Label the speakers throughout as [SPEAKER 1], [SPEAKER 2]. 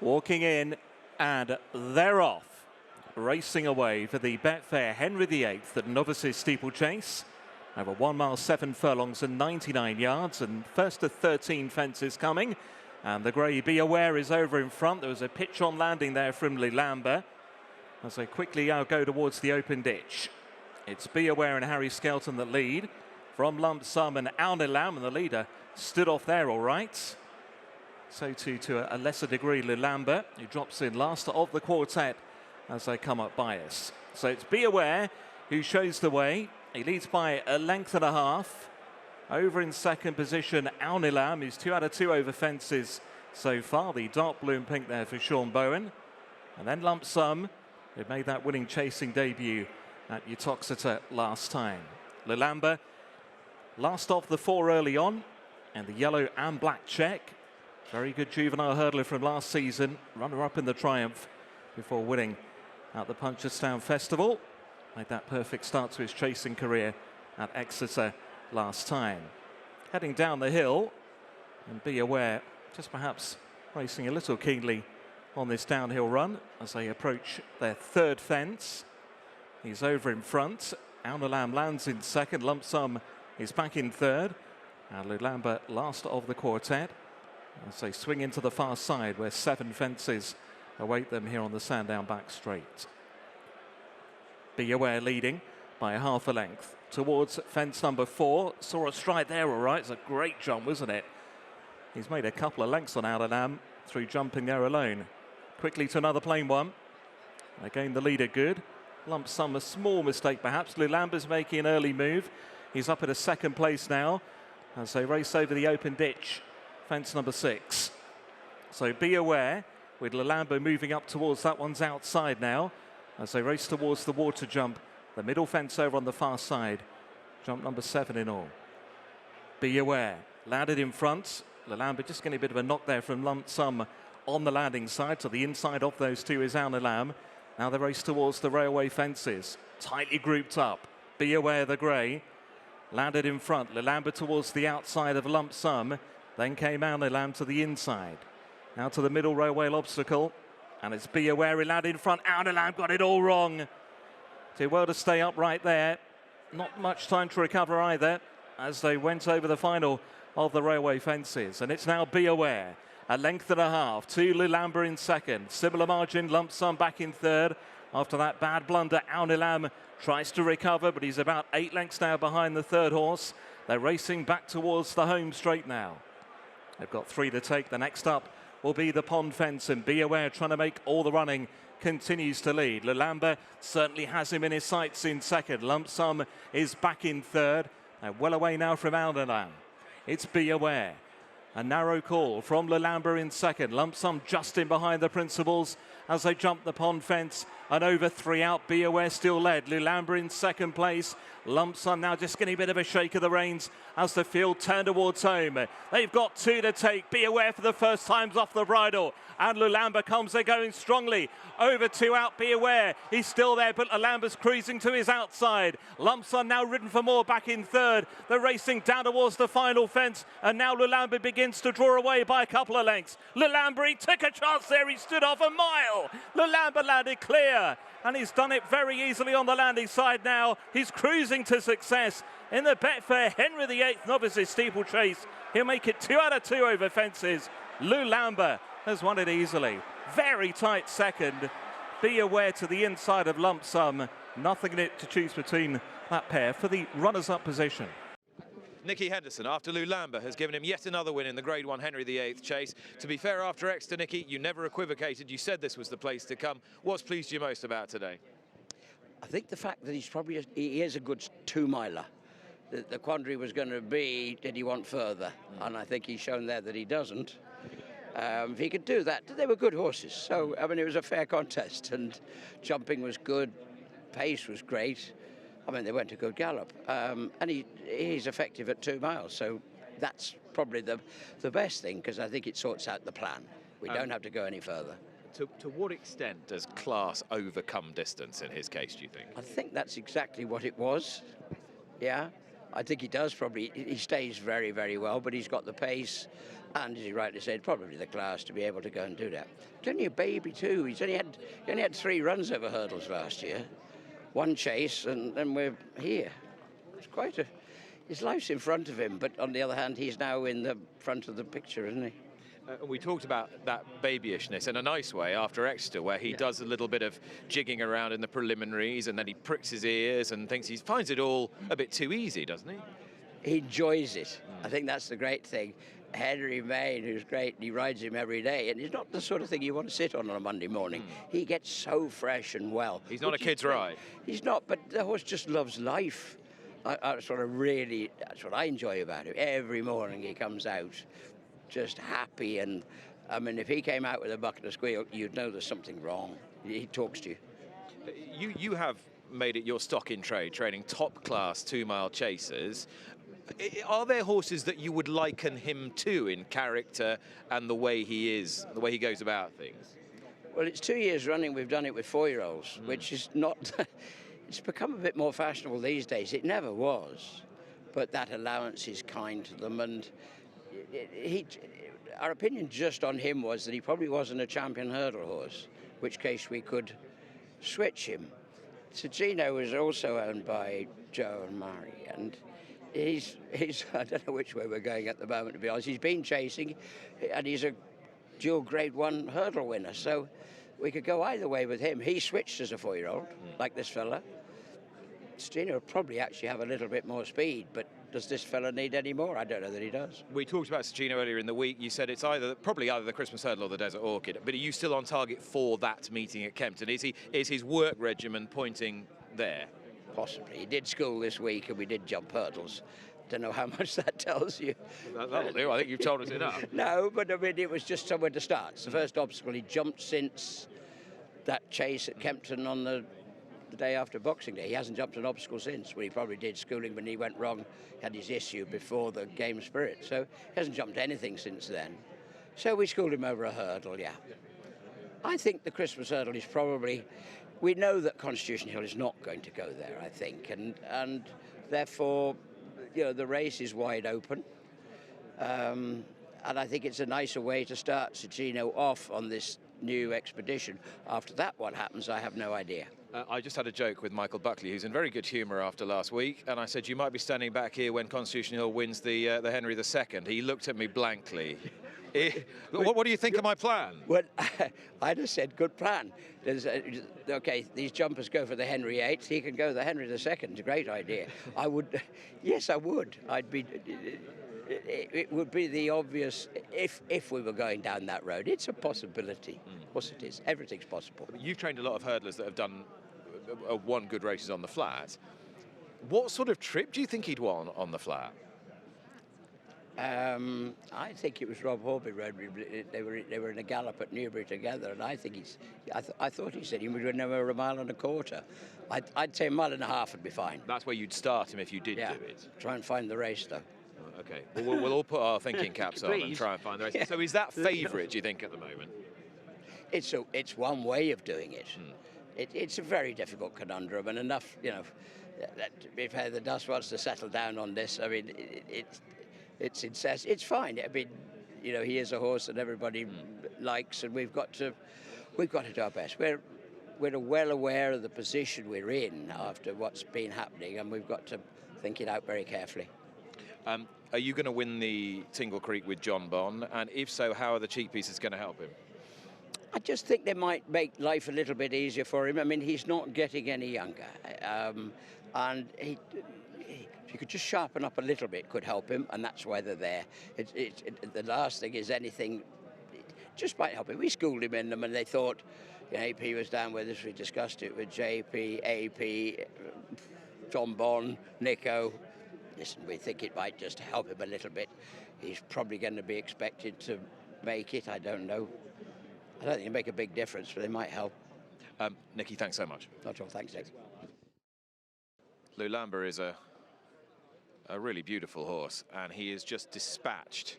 [SPEAKER 1] Walking in, and they're off. Racing away for the Betfair Henry VIII at Novices steeplechase. Over 1 mile, 7 furlongs and 99 yards, and first of 13 fences coming. And the grey Be Aware is over in front. There was a pitch on landing there from Lulamba as they quickly now go towards the open ditch. It's Be Aware and Harry Skelton that lead. From Lump Sum and Lamb, and the leader stood off there all right. So too, to a lesser degree, Lulamba, who drops in last of the quartet as they come up by us. So it's Be Aware who shows the way. He leads by a length and a half. Over in second position, Lamb is 2 out of 2 over fences so far. The dark blue and pink there for Sean Bowen. And then Lump Sum, who made that winning chasing debut at Exeter last time. Lulamba, last off the 4 early on, and the yellow and black check. Very good juvenile hurdler from last season. Runner-up in the Triumph before winning at the Punchestown Festival. Made that perfect start to his chasing career at Exeter last time. Heading down the hill, and Be Aware just perhaps racing a little keenly on this downhill run as they approach their third fence. He's over in front. Lamb lands in second. Lump Sum is back in third. And Lulamba last of the quartet as they swing into the far side where 7 fences await them here on the Sandown back straight. Be Aware leading by a half a length towards fence number 4. Saw a stride there all right. It's a great jump, wasn't it? He's made a couple of lengths on Lamb through jumping there alone. Quickly to another plain one. Again, the leader good. Lump Sum, a small mistake perhaps. Lulamba's making an early move. He's up at a second place now as they race over the open ditch. Fence number 6. So Be Aware with Lulamba moving up towards that one's outside now as they race towards the water jump. The middle fence over on the far side. Jump number 7 in all. Be Aware landed in front. Lulamba just getting a bit of a knock there from Lump Sum on the landing side. To the inside of those two is Lamb. Now they race towards the railway fences. Tightly grouped up. Be Aware the grey. Landed in front. Lulamba towards the outside of Lump Sum. Then came Lamb to the inside. Now to the middle railway obstacle. And it's Be Aware, he landed in front. Lamb got it all wrong. Did well to stay upright there. Not much time to recover either as they went over the final of the railway fences. And it's now Be Aware. A length and a half to Lulamba in second. Similar margin, Lump Sum back in third. After that bad blunder, Lamb tries to recover, but he's about 8 lengths now behind the third horse. They're racing back towards the home straight now. They've got 3 to take. The next up will be the pond fence, and Be Aware trying to make all the running continues to lead. Lulamba certainly has him in his sights in second. Lump Sum is back in third. They're well away now from Lamb. It's Be Aware. A narrow call from Lulamba in second. Lump Sum just in behind the principals as they jump the pond fence. And over 3 out, Be Aware still led. Lulamba in second place. Lump Sum now just getting a bit of a shake of the reins as the field turn towards home. They've got 2 to take. Be Aware for the first time's off the bridle. And Lulamba comes, they're going strongly. Over 2 out, Be Aware. He's still there, but Lulamba's cruising to his outside. Lump Sum now ridden for more back in third. They're racing down towards the final fence. And now Lulamba begins to draw away by a couple of lengths. Lulamba, he took a chance there. He stood off a mile. Lulamba landed clear. And he's done it very easily on the landing side now. He's cruising to success in the Betfair Henry VIII Novices steeplechase. He'll make it 2 out of 2 over fences. Lulamba has won it easily. Very tight second. Be Aware to the inside of Lump Sum. Nothing in it to choose between that pair for the runners-up position.
[SPEAKER 2] Nicky Henderson, after Lulamba, has given him yet another win in the Grade 1 Henry VIII chase. To be fair, after Exeter, Nicky, you never equivocated. You said this was the place to come. What's pleased you most about today?
[SPEAKER 3] I think the fact that he is a good 2-miler. The quandary was going to be, did he want further? And I think he's shown there that he doesn't. If he could do that, they were good horses. So, I mean, it was a fair contest, and jumping was good, pace was great. I mean, they went a good gallop, and he's effective at 2 miles, so that's probably the best thing, because I think it sorts out the plan. We don't have to go any further.
[SPEAKER 2] To what extent does class overcome distance in his case, do you think?
[SPEAKER 3] I think that's exactly what it was, yeah. I think he does probably, he stays very, very well, but he's got the pace And as you rightly said, probably the class to be able to go and do that. He's only a baby too. He only had 3 runs over hurdles last year, 1 chase, and then we're here. It's quite a. His life's in front of him, but on the other hand, he's now in the front of the picture, isn't he?
[SPEAKER 2] We talked about that babyishness in a nice way after Exeter, where he does a little bit of jigging around in the preliminaries, and then he pricks his ears and thinks he finds it all a bit too easy, doesn't he?
[SPEAKER 3] He enjoys it. I think that's the great thing. Henry VIII, who's great, he rides him every day, and it's not the sort of thing you want to sit on a Monday morning. He gets so fresh and well.
[SPEAKER 2] He's not a kid's ride.
[SPEAKER 3] He's not, but the horse just loves life. That's what I enjoy about him. Every morning he comes out just happy, and I mean, if he came out with a bucket of squeal, you'd know there's something wrong. He talks to you.
[SPEAKER 2] You have made it your stock in trade, training top-class 2-mile chasers. Are there horses that you would liken him to in character and the way he is, the way he goes about things?
[SPEAKER 3] Well, it's 2 years running we've done it with 4-year-olds, which is not... It's become a bit more fashionable these days. It never was, but that allowance is kind to them, and our opinion just on him was that he probably wasn't a champion hurdle horse, which case we could switch him. Sir Gino was also owned by Joe and Murray, and he's I don't know which way we're going at the moment, to be honest. He's been chasing, and he's a dual Grade 1 hurdle winner, so we could go either way with him. He switched as a 4-year-old, like this fella. Gino will probably actually have a little bit more speed, but does this fella need any more? I don't know that he does.
[SPEAKER 2] We talked about Sir Gino earlier in the week. You said it's probably either the Christmas Hurdle or the Desert Orchid, but are you still on target for that meeting at Kempton? Is his work regimen pointing there?
[SPEAKER 3] Possibly. He did school this week, and we did jump hurdles. Don't know how much that tells you.
[SPEAKER 2] That'll do. I think you've told us enough.
[SPEAKER 3] No, but I mean, it was just somewhere to start. It's the first obstacle he jumped since that chase at Kempton on the day after Boxing Day. He hasn't jumped an obstacle since. Well, he probably did schooling when he went wrong, had his issue before the Game Spirit. So he hasn't jumped anything since then. So we schooled him over a hurdle, yeah. I think the Christmas Hurdle is probably... We know that Constitution Hill is not going to go there, I think, and therefore, you know, the race is wide open. And I think it's a nicer way to start Sir Gino off on this new expedition. After that, what happens, I have no idea.
[SPEAKER 2] I just had a joke with Michael Buckley, who's in very good humour after last week, and I said, you might be standing back here when Constitution Hill wins the Henry II. He looked at me blankly. What do you think of my plan?
[SPEAKER 3] Well, I just said, good plan. Okay, these jumpers go for the Henry VIII. He can go the Henry II. It's a great idea. I would, yes, I would. It would be the obvious, if we were going down that road. It's a possibility. Of course it is. Everything's possible.
[SPEAKER 2] You've trained a lot of hurdlers that have won good races on the flat. What sort of trip do you think he'd won on the flat?
[SPEAKER 3] I think it was Rob Horby rode. They were in a gallop at Newbury together, and I think I thought he said he would win over 1.25 miles. I'd say 1.5 miles would be fine.
[SPEAKER 2] That's where you'd start him if you did do it.
[SPEAKER 3] Try and find the race though.
[SPEAKER 2] Okay. Well, we'll all put our thinking caps on and try and find the race. Yeah. So is that favourite, do you think, at the moment?
[SPEAKER 3] It's one way of doing it. It's a very difficult conundrum, and enough, you know, if the dust wants to settle down on this, I mean, it's incessant. It's fine. I mean, you know, he is a horse that everybody likes, and we've got to do our best. We're well aware of the position we're in after what's been happening, and we've got to think it out very carefully.
[SPEAKER 2] Are you going to win the Tingle Creek with John Bonn? And if so, how are the cheek pieces going to help him?
[SPEAKER 3] I just think they might make life a little bit easier for him. I mean, he's not getting any younger. And if he could just sharpen up a little bit, could help him, and that's why they're there. The last thing is anything, it just might help him. We schooled him in them, and they thought, you know, AP was down with us. We discussed it with JP, AP, John Bonn, Nico. Listen, we think it might just help him a little bit. He's probably going to be expected to make it. I don't know. I don't think it'll make a big difference, but they might help.
[SPEAKER 2] Nicky, thanks so much.
[SPEAKER 3] Not at all. Thanks, Nick.
[SPEAKER 2] Lulamba is a really beautiful horse, and he has just dispatched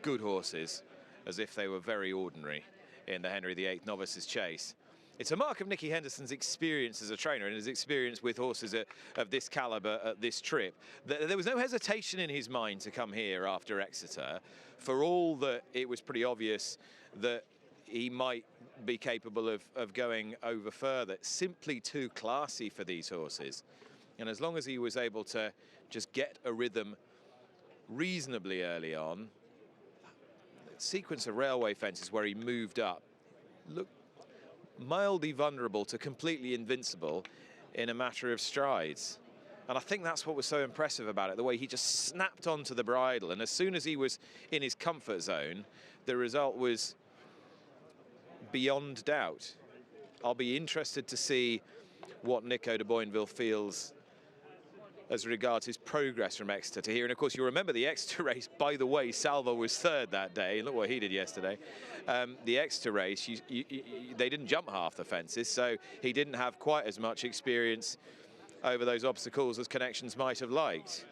[SPEAKER 2] good horses as if they were very ordinary in the Henry VIII Novices Chase. It's a mark of Nicky Henderson's experience as a trainer and his experience with horses of this calibre at this trip. There was no hesitation in his mind to come here after Exeter, for all that it was pretty obvious that he might be capable of going over further. Simply too classy for these horses. And as long as he was able to just get a rhythm reasonably early on, sequence of railway fences where he moved up, look mildly vulnerable to completely invincible in a matter of strides. And I think that's what was so impressive about it, the way he just snapped onto the bridle, and as soon as he was in his comfort zone, the result was beyond doubt. I'll be interested to see what Nico de Boinville feels as regards his progress from Exeter to here. And of course, you remember the Exeter race. By the way, Salvo was third that day. Look what he did yesterday. The Exeter race, they didn't jump half the fences, so he didn't have quite as much experience over those obstacles as Connections might have liked.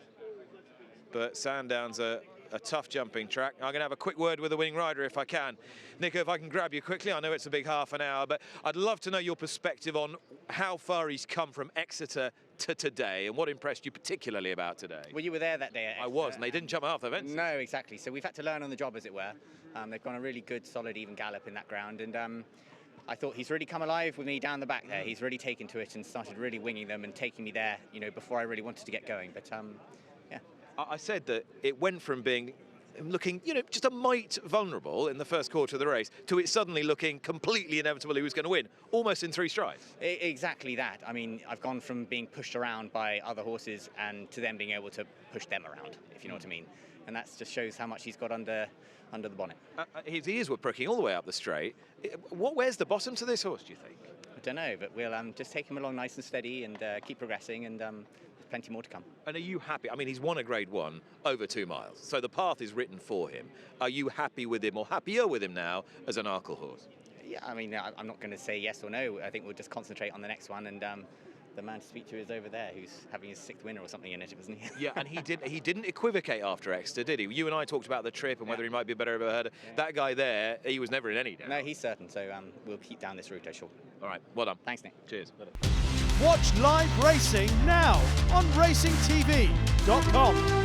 [SPEAKER 2] But Sandown's a tough jumping track. I'm going to have a quick word with the winning rider if I can. Nico, if I can grab you quickly, I know it's a big half an hour, but I'd love to know your perspective on how far he's come from Exeter to today and what impressed you particularly about today.
[SPEAKER 4] Well, you were there that day at Exeter.
[SPEAKER 2] I was, and they didn't jump half the fence.
[SPEAKER 4] No, exactly. So we've had to learn on the job, as it were. They've gone a really good, solid, even gallop in that ground, and I thought he's really come alive with me down the back there. He's really taken to it and started really winging them and taking me there, you know, before I really wanted to get going. But yeah.
[SPEAKER 2] I said that it went from being looking, you know, just a mite vulnerable in the first quarter of the race to it suddenly looking completely inevitable he was going to win, almost in 3 strides.
[SPEAKER 4] Exactly that. I mean, I've gone from being pushed around by other horses and to them being able to push them around, if you know what I mean. And that just shows how much he's got under the bonnet.
[SPEAKER 2] His ears were pricking all the way up the straight. Where's the bottom to this horse, do you think?
[SPEAKER 4] I don't know, but we'll just take him along nice and steady and keep progressing, and there's plenty more to come.
[SPEAKER 2] And are you happy? I mean, he's won a Grade 1 over 2 miles, so the path is written for him. Are you happy with him or happier with him now as an Arkle horse?
[SPEAKER 4] Yeah, I mean, I'm not going to say yes or no. I think we'll just concentrate on the next one, and the man to speak to is over there, who's having his 6th winner or something in it, wasn't he?
[SPEAKER 2] Yeah, and he didn't equivocate after Exeter, did he? You and I talked about the trip and whether he might be a better herder. Yeah. That guy there, he was never in any doubt.
[SPEAKER 4] No, he's certain, so we'll keep down this route, I'm sure.
[SPEAKER 2] All right, well done.
[SPEAKER 4] Thanks, Nick.
[SPEAKER 2] Cheers.
[SPEAKER 5] Watch live racing now on racingtv.com.